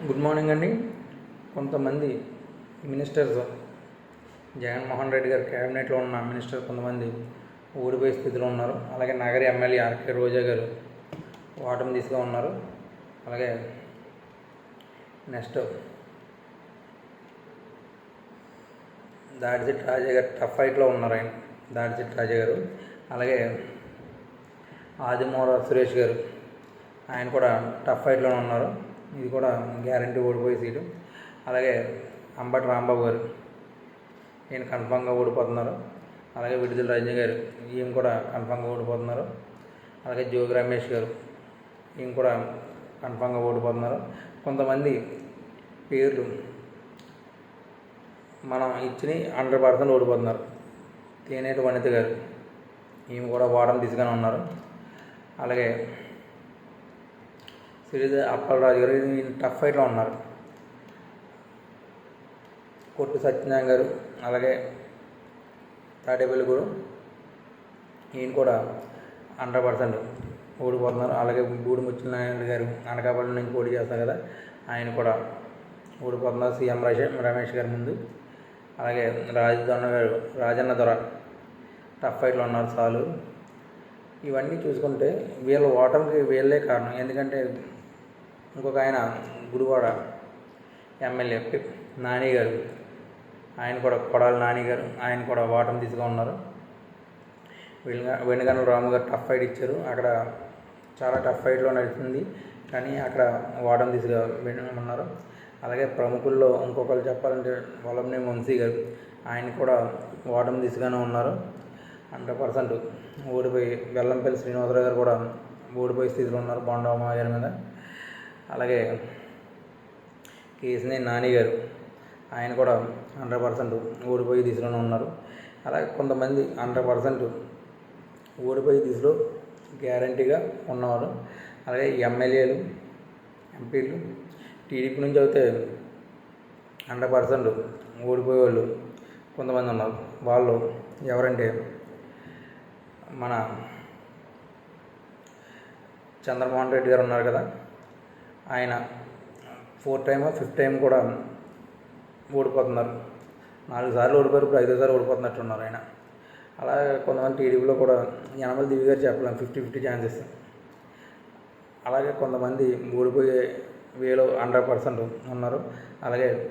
Good morning అండి. కొంతమంది ministers Jaganmohan Reddy గారి క్యాబినెట్లో ఉన్న మినిస్టర్ కొంతమంది ఓడిపోయే స్థితిలో ఉన్నారు. అలాగే నగరి ఎమ్మెల్యే ఆర్కే రోజా గారు ఓటమి దిశగా ఉన్నారు. అలాగే నెక్స్ట్ దాడిశెట్టి రాజా గారు టఫ్ ఫైట్లో ఉన్నారు. ఆయన దాడిశెట్టి రాజా గారు, అలాగే ఆదిమూల సురేష్ గారు, ఆయన కూడా టఫ్ ఫైట్లోనే ఉన్నారు. ఇది కూడా గ్యారంటీ ఓడిపోయే సీటు. అలాగే అంబటి రాంబాబు గారు, ఈయన కన్ఫామ్గా ఓడిపోతున్నారు. అలాగే విడుదల రజనీ గారు, ఈయన కూడా కన్ఫామ్గా ఓడిపోతున్నారు. అలాగే జోగి రమేష్ గారు, ఈయన కూడా కన్ఫామ్గా ఓడిపోతున్నారు. కొంతమంది పేర్లు మనం ఇచ్చిన 100% ఓడిపోతున్నారు. తేనేటి వనిత గారు, ఈమె కూడా ఓటమి దిశగానే ఉన్నారు. అలాగే శ్రీధ అప్పలరాజు గారు, ఈయన టఫ్ ఫైట్లో ఉన్నారు. కొట్టు సత్యనారాయణ గారు, అలాగే తాడేపల్లి గారు, ఈయన కూడా 100% ఓడిపోతున్నారు. అలాగే బూడి ముత్యనారాయణ గారు అనకాపల్లి నుంచి పోటీ చేస్తారు కదా, ఆయన కూడా ఓడిపోతున్నారు సీఎం రమేష్ గారి ముందు. అలాగే రాజన్న దొర టఫ్ ఫైట్లో ఉన్నారు చాలు. ఇవన్నీ చూసుకుంటే వీళ్ళ ఓటమికి వీళ్ళే కారణం. ఎందుకంటే ఇంకొక ఆయన గుడివాడ ఎమ్మెల్యే నాని గారు, ఆయన కూడా కొడాలి నాని గారు, ఆయన కూడా ఓటమి దిశగా ఉన్నారు. వెనుగండ్ల రాము గారు టఫ్ ఫైట్ ఇచ్చారు. అక్కడ చాలా టఫ్ ఫైట్లో నడుస్తుంది, కానీ అక్కడ ఓటమి దిశగా ఉన్నారు. అలాగే ప్రముఖుల్లో ఇంకొకరు చెప్పాలంటే వలంనేని వంశీ గారు, ఆయన కూడా ఓటమి దిశగానే ఉన్నారు. 100% ఓడిపోయి వెల్లంపల్లి శ్రీనివాసరావు గారు కూడా ఓడిపోయే స్థితిలో ఉన్నారు బొండా గారి మీద. అలాగే కేసినేని నాని గారు, ఆయన కూడా 100% ఓడిపోయే దిశలోనే ఉన్నారు. అలాగే కొంతమంది 100% ఓడిపోయే దిశలో గ్యారంటీగా ఉన్నవారు. అలాగే ఎమ్మెల్యేలు, ఎంపీలు టీడీపీ నుంచి అయితే 100% ఓడిపోయే వాళ్ళు కొంతమంది ఉన్నారు. వాళ్ళు ఎవరంటే మన చంద్రమోహన్ రెడ్డి గారు ఉన్నారు కదా, ఆయన 4th టైమ్ 5th టైం కూడా ఓడిపోతున్నారు. 4 సార్లు ఓడిపోయారు, ఇప్పుడు 5వ సారి ఓడిపోతున్నట్టున్నారు ఆయన. అలాగే కొంతమంది టీడీపీలో కూడా యనమల దివి గారు చెప్పలేము, 50-50 ఛాన్సెస్. అలాగే కొంతమంది ఓడిపోయే వేలో 100% ఉన్నారు. అలాగే